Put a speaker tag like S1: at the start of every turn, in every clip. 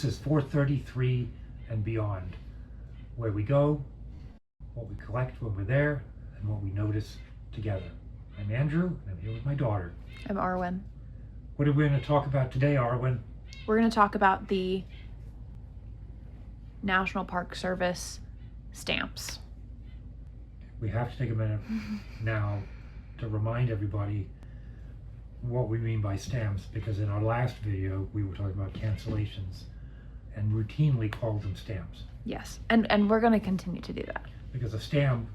S1: This is 433 and beyond, where we go, what we collect when we're there, and what we notice together. I'm Andrew, and I'm here with my daughter.
S2: I'm Arwen.
S1: What are we going to talk about today, Arwen?
S2: We're going to talk about the National Park Service stamps.
S1: We have to take a minute now to remind everybody what we mean by stamps, because in our last video we were talking about cancellations and routinely called them stamps.
S2: Yes, and we're going to continue to do that.
S1: Because a stamp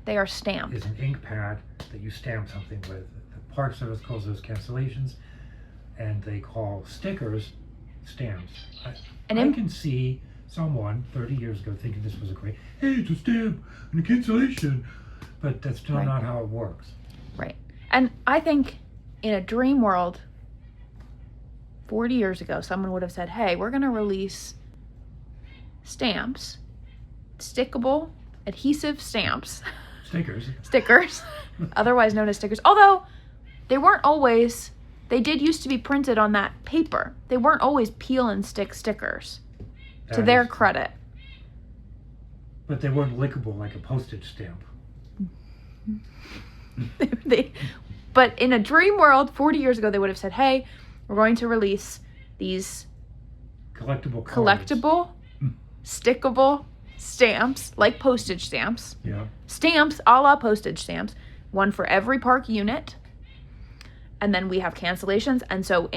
S2: They are stamped.
S1: is an ink pad that you stamp something with. The Park Service calls those cancellations, and they call stickers stamps. I can see someone 30 years ago thinking this was a great, hey, it's a stamp and a cancellation, but that's still not how it works.
S2: Right. And I think in a dream world, 40 years ago, someone would have said, hey, we're going to release stamps, stickable, adhesive stamps. Stickers, otherwise known as stickers. Although they weren't always, they did used to be printed on that paper. They weren't always peel and stick stickers, to their credit.
S1: But they weren't lickable like a postage stamp.
S2: But in a dream world, 40 years ago, they would have said, hey, we're going to release these collectible, stickable stamps, like postage stamps.
S1: Yeah.
S2: Stamps a la postage stamps, one for every park unit. And then we have cancellations. And so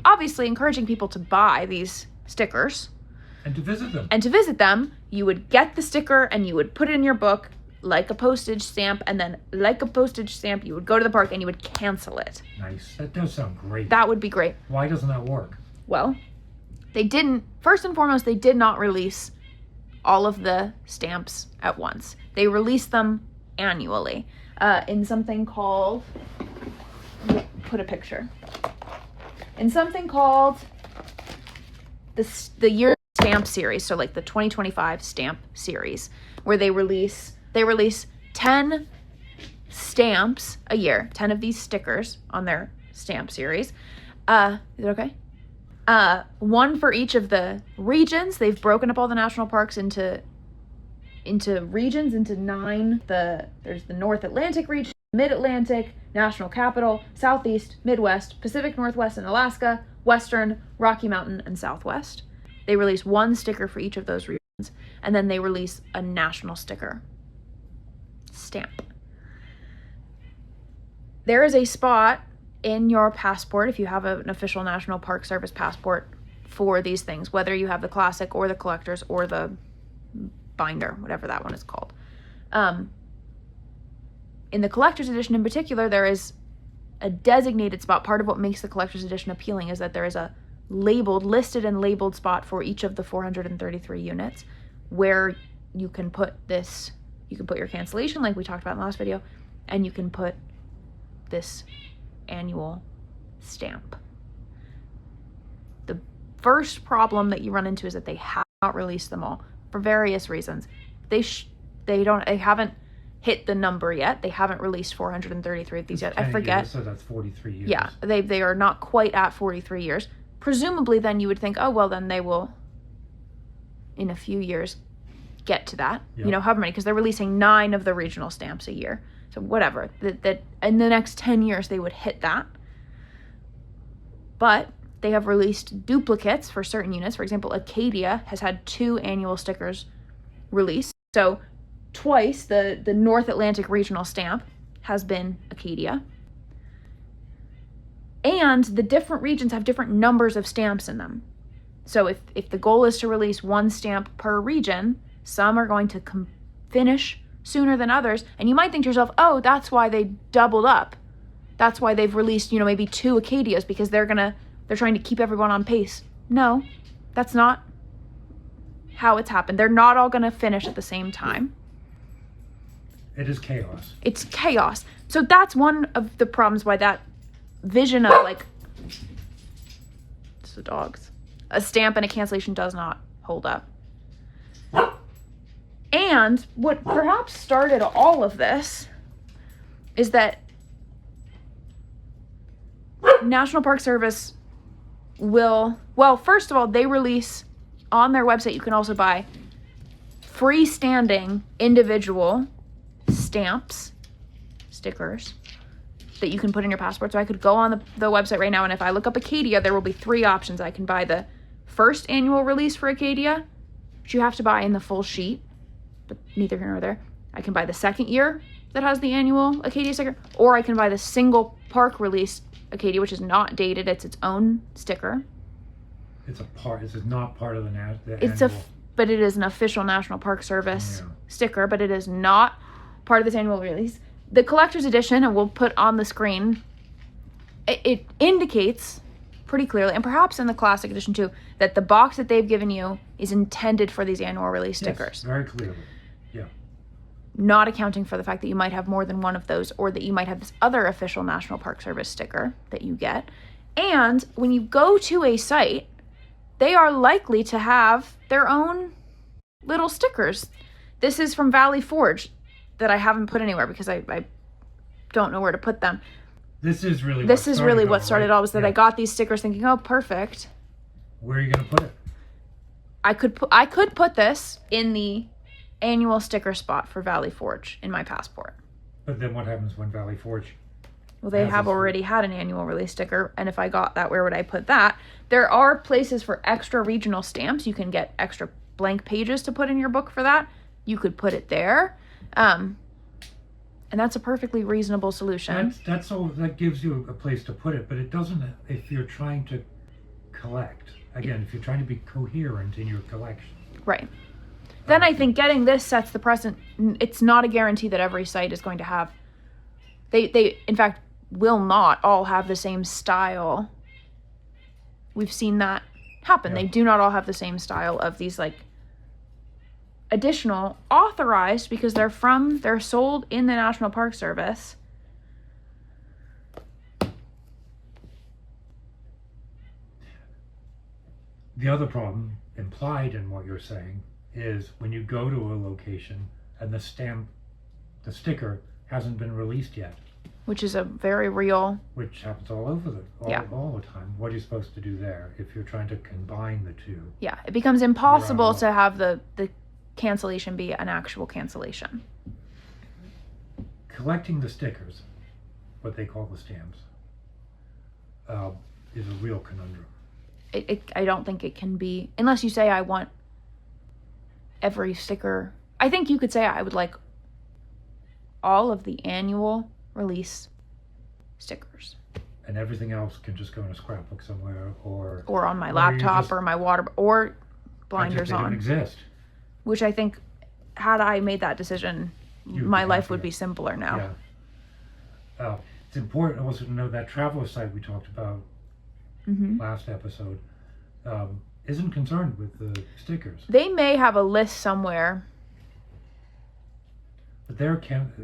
S2: obviously encouraging people to buy these stickers.
S1: And to visit them.
S2: And to visit them, you would get the sticker and you would put it in your book like a postage stamp. And then like a postage stamp, you would go to the park and you would cancel it.
S1: Nice. That does sound great.
S2: That would be great.
S1: Why doesn't that work?
S2: Well, first and foremost, they did not release all of the stamps at once. They released them annually in something called, put a picture, in something called the year stamp series. So like the 2025 stamp series, where they release 10 stamps a year, 10 of these stickers on their stamp series. Is it okay? One for each of the regions. They've broken up all the national parks into regions, into 9. There's the North Atlantic region, Mid-Atlantic, National Capital, Southeast, Midwest, Pacific Northwest and Alaska, Western, Rocky Mountain, and Southwest. They release one sticker for each of those regions, and then they release a national sticker stamp. There is a spot in your passport, if you have an official National Park Service passport, for these things, whether you have the classic or the collector's or the binder, whatever that one is called. In the collector's edition in particular, there is a designated spot. Part of what makes the collector's edition appealing is that there is a listed and labeled spot for each of the 433 units where you can put your cancellation, like we talked about in the last video, and you can put this annual stamp. The first problem that you run into is that they have not released them all for various reasons. They haven't hit the number yet. They haven't released 433 of these yet. I forget.
S1: Years, so that's 43 years.
S2: Yeah, they are not quite at 43 years. Presumably then you would think, oh, well, then they will, in a few years, get to that. Yep. However many, because they're releasing 9 of the regional stamps a year. So whatever, that in the next 10 years they would hit that. But they have released duplicates for certain units. For example, Acadia has had 2 annual stickers released. So twice the North Atlantic regional stamp has been Acadia. And the different regions have different numbers of stamps in them. So if the goal is to release 1 stamp per region, some are going to finish sooner than others, and you might think to yourself, oh, that's why they doubled up. That's why they've released, maybe 2 Acadias, because they're trying to keep everyone on pace. No, that's not how it's happened. They're not all going to finish at the same time.
S1: It is chaos.
S2: It's chaos. So that's one of the problems why that vision of it's the dogs, a stamp and a cancellation does not hold up. And what perhaps started all of this is that National Park Service will, well, first of all, they release on their website, you can also buy freestanding individual stamps, stickers, that you can put in your passport. So I could go on the website right now, and if I look up Acadia, there will be 3 options. I can buy the first annual release for Acadia, which you have to buy in the full sheet, but neither here nor there. I can buy the second year that has the annual Acadia sticker, or I can buy the single park release Acadia, which is not dated. It's its own sticker.
S1: It's a part. This is not part of the
S2: It's
S1: annual.
S2: but it is an official National Park Service sticker, but it is not part of this annual release. The collector's edition, and we'll put on the screen, it indicates pretty clearly, and perhaps in the classic edition too, that the box that they've given you is intended for these annual release stickers.
S1: Yes, very clearly. Yeah.
S2: Not accounting for the fact that you might have more than one of those, or that you might have this other official National Park Service sticker that you get. And when you go to a site, they are likely to have their own little stickers. This is from Valley Forge that I haven't put anywhere because I don't know where to put them.
S1: This is really
S2: what started all, was that I got these stickers thinking, oh, perfect.
S1: Where are you going to put it?
S2: I could put this in the annual sticker spot for Valley Forge in my passport.
S1: But then what happens when Valley Forge?
S2: Well, they have already had an annual release sticker, and if I got that, where would I put that? There are places for extra regional stamps. You can get extra blank pages to put in your book for that. You could put it there. And that's a perfectly reasonable solution.
S1: That's all. That gives you a place to put it, but it doesn't if you're trying to collect. Again, if you're trying to be coherent in your collection.
S2: Right. Then I think getting this sets the precedent. It's not a guarantee that every site is going to have. They in fact will not all have the same style. We've seen that happen.
S1: Yeah.
S2: They do not all have the same style of these like additional authorized, because they're sold in the National Park Service.
S1: The other problem implied in what you're saying is when you go to a location and the sticker hasn't been released yet.
S2: Which is a very real...
S1: Which happens all over all the time. What are you supposed to do there if you're trying to combine the two?
S2: Yeah, it becomes impossible to have the cancellation be an actual cancellation.
S1: Collecting the stickers, what they call the stamps, is a real conundrum.
S2: I don't think it can be, unless you say I want every sticker. I think you could say I would like all of the annual release stickers.
S1: And everything else can just go in a scrapbook somewhere, or
S2: on my laptop, or my water, or blinders
S1: they don't
S2: on.
S1: exist.
S2: Which I think, had I made that decision, my life would be simpler now.
S1: Yeah. It's important also to know that traveler site we talked about last episode isn't concerned with the stickers.
S2: They may have a list somewhere.
S1: But they're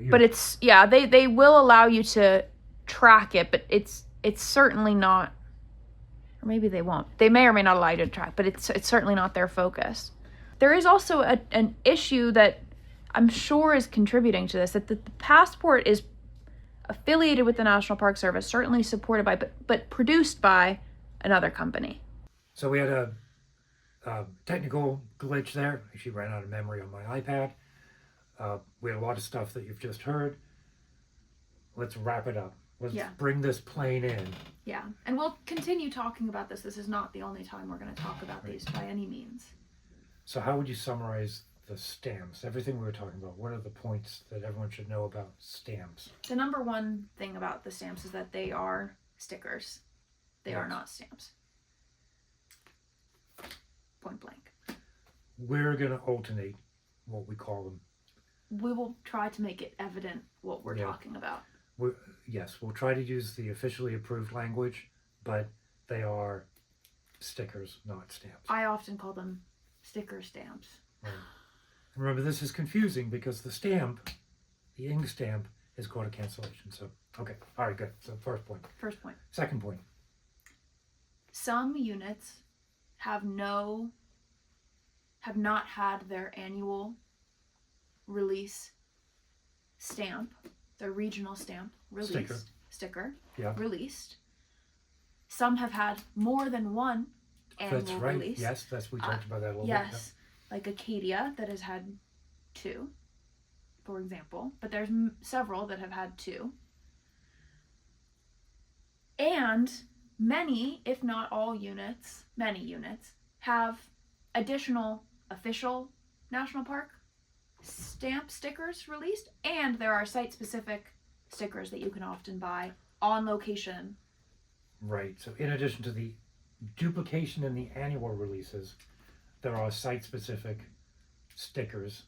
S2: But it's they will allow you to track it, but it's certainly not, or maybe they won't. They may or may not allow you to track, but it's certainly not their focus. There is also an issue that I'm sure is contributing to this, that the passport is affiliated with the National Park Service, certainly supported by, but produced by another company.
S1: So we had a technical glitch there. I actually ran out of memory on my iPad. We had a lot of stuff that you've just heard. Let's wrap it up. Let's bring this plane in.
S2: Yeah, and we'll continue talking about this. This is not the only time we're going to talk about these by any means.
S1: So how would you summarize the stamps? Everything we were talking about. What are the points that everyone should know about stamps?
S2: The number one thing about the stamps is that they are stickers. They are not stamps. Point blank.
S1: We're going to alternate what we call them.
S2: We will try to make it evident what we're talking about.
S1: We'll try to use the officially approved language, but they are stickers, not stamps.
S2: I often call them sticker stamps.
S1: Right. And remember, this is confusing because the stamp, the ink stamp, is called a cancellation. So, okay. All right, good. So, first point. Second point.
S2: Some units have not had their annual release stamp, their regional stamp released, sticker
S1: released
S2: Some have had more than one annual
S1: That's right.
S2: release.
S1: Yes, we talked about that a little bit.
S2: Yes, like Acadia that has had 2, for example. But there's several that have had 2. And many, if not all units, many units, have additional official national park stamp stickers released, and there are site-specific stickers that you can often buy on location.
S1: Right. So in addition to the duplication in the annual releases, there are site-specific stickers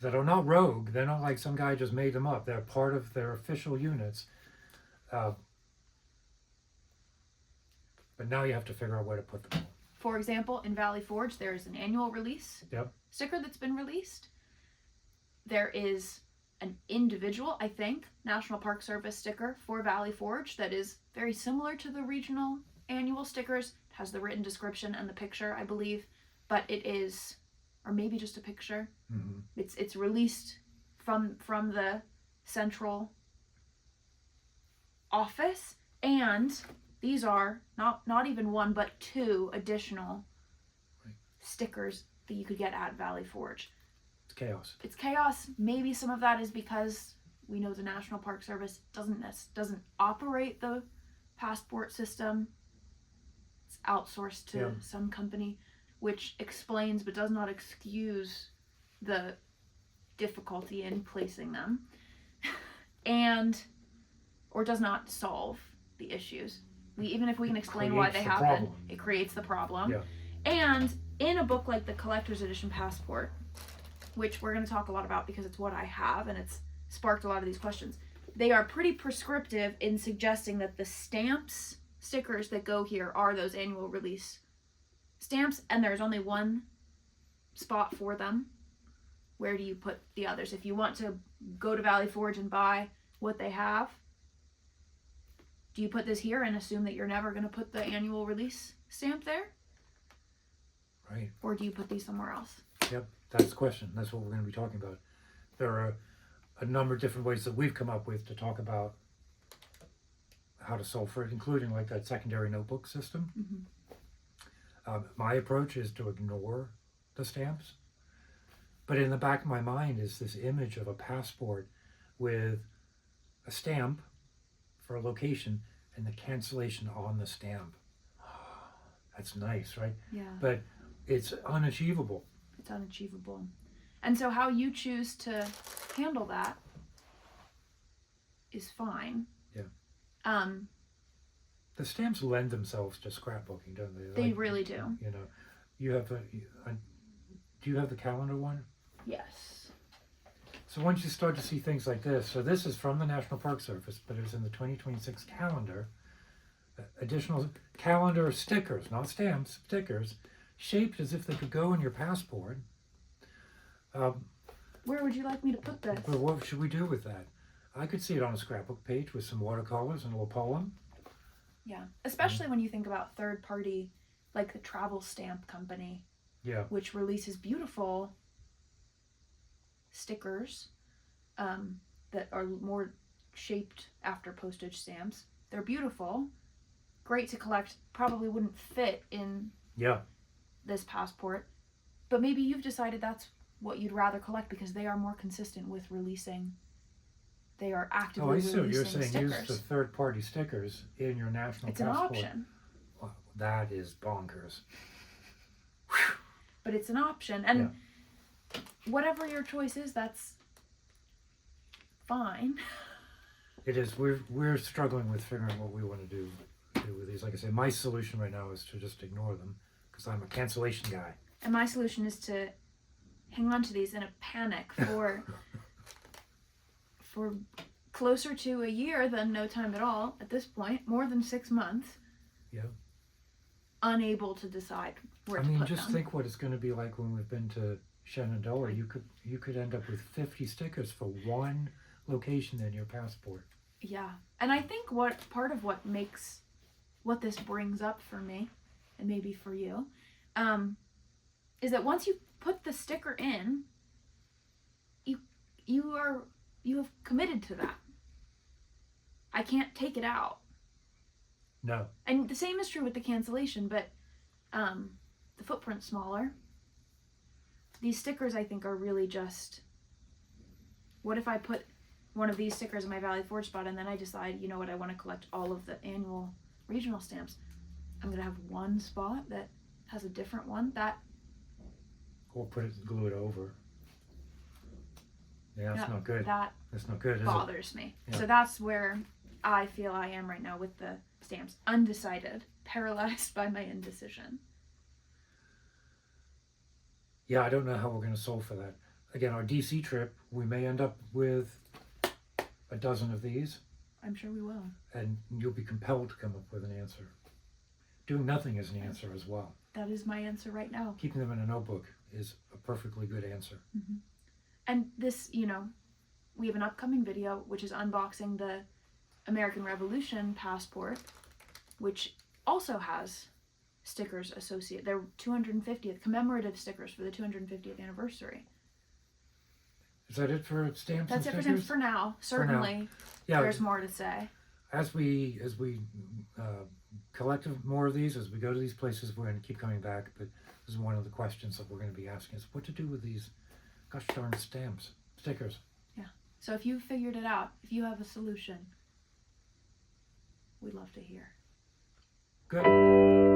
S1: that are not rogue. They're not like some guy just made them up. They're part of their official units. But now you have to figure out where to put them.
S2: For example, in Valley Forge, there is an annual release sticker that's been released. There is an individual, I think, National Park Service sticker for Valley Forge that is very similar to the regional annual stickers. It has the written description and the picture, I believe, but it is, or maybe just a picture.
S1: Mm-hmm.
S2: It's released from the central office, and these are not even 1 but 2 additional stickers that you could get at Valley Forge.
S1: It's chaos.
S2: It's chaos. Maybe some of that is because we know the National Park Service doesn't operate the passport system. It's outsourced to some company, which explains but does not excuse the difficulty in placing them, or does not solve the issues. Even if we can explain why they happen, it creates the problem.
S1: Yeah.
S2: And in a book like the Collector's Edition Passport, which we're going to talk a lot about because it's what I have and it's sparked a lot of these questions, they are pretty prescriptive in suggesting that the stickers that go here are those annual release stamps, and there's only 1 spot for them. Where do you put the others? If you want to go to Valley Forge and buy what they have, do you put this here and assume that you're never going to put the annual release stamp there?
S1: Right.
S2: Or do you put these somewhere else?
S1: Yep, that's the question. That's what we're going to be talking about. There are a number of different ways that we've come up with to talk about how to solve for it, including like that secondary notebook system. My approach is to ignore the stamps. But in the back of my mind is this image of a passport with a stamp for a location and the cancellation on the stamp. That's nice, right?
S2: Yeah.
S1: But it's unachievable.
S2: It's unachievable. And so how you choose to handle that is fine.
S1: Yeah. The stamps lend themselves to scrapbooking, don't they?
S2: They really do.
S1: You know, you have do you have the calendar one?
S2: Yes.
S1: So once you start to see things like this, so this is from the National Park Service, but it's in the 2026 calendar. Additional calendar stickers, not stamps, stickers, shaped as if they could go in your passport.
S2: Where would you like me to put this?
S1: But what should we do with that? I could see it on a scrapbook page with some watercolors and a little poem.
S2: Yeah, especially when you think about third party, like the Travel Stamp Company, which releases beautiful stickers that are more shaped after postage stamps. They're beautiful, great to collect, probably wouldn't fit in this passport, but maybe you've decided that's what you'd rather collect because they are more consistent with releasing. They are actively releasing stickers.
S1: You're saying use the third-party stickers in your national passport.
S2: It's an option.
S1: Wow, that is bonkers.
S2: But it's an option, and whatever your choice is, that's fine.
S1: It is. We're struggling with figuring out what we want to do with these. Like I say, my solution right now is to just ignore them because I'm a cancellation guy.
S2: And my solution is to hang on to these in a panic for closer to a year than no time at all at this point, more than 6 months.
S1: Yeah.
S2: Unable to decide where to put them.
S1: Just think what it's going to be like when we've been to Shenandoah. You could end up with 50 stickers for one location in your passport.
S2: Yeah. And I think part of what this brings up for me, and maybe for you, is that once you put the sticker in, you have committed to that. I can't take it out.
S1: No.
S2: And the same is true with the cancellation, but the footprint's smaller. These stickers, I think, are really just, what if I put one of these stickers in my Valley Forge spot and then I decide, you know what, I want to collect all of the annual regional stamps. I'm going to have one spot that has a different one.
S1: Or glue it over. Yeah, that's not good. That's not good, is it?
S2: Bothers me.
S1: Yeah.
S2: So that's where I feel I am right now with the stamps. Undecided. Paralyzed by my indecision.
S1: Yeah, I don't know how we're going to solve for that. Again, our DC trip, we may end up with a dozen of these.
S2: I'm sure we will.
S1: And you'll be compelled to come up with an answer. Doing nothing is an answer as well.
S2: That is my answer right now.
S1: Keeping them in a notebook is a perfectly good answer.
S2: Mm-hmm. And this, we have an upcoming video, which is unboxing the American Revolution passport, which also has stickers associated. They're 250th commemorative stickers for the 250th anniversary.
S1: Is that it for stamps?
S2: That's
S1: and
S2: it
S1: stickers?
S2: for now. Certainly,
S1: Yeah,
S2: there's more to say.
S1: As we collect more of these, as we go to these places, we're going to keep coming back. But this is one of the questions that we're going to be asking: is what to do with these gosh darn stickers.
S2: Yeah. So if you figured it out, if you have a solution, we'd love to hear.
S1: Good.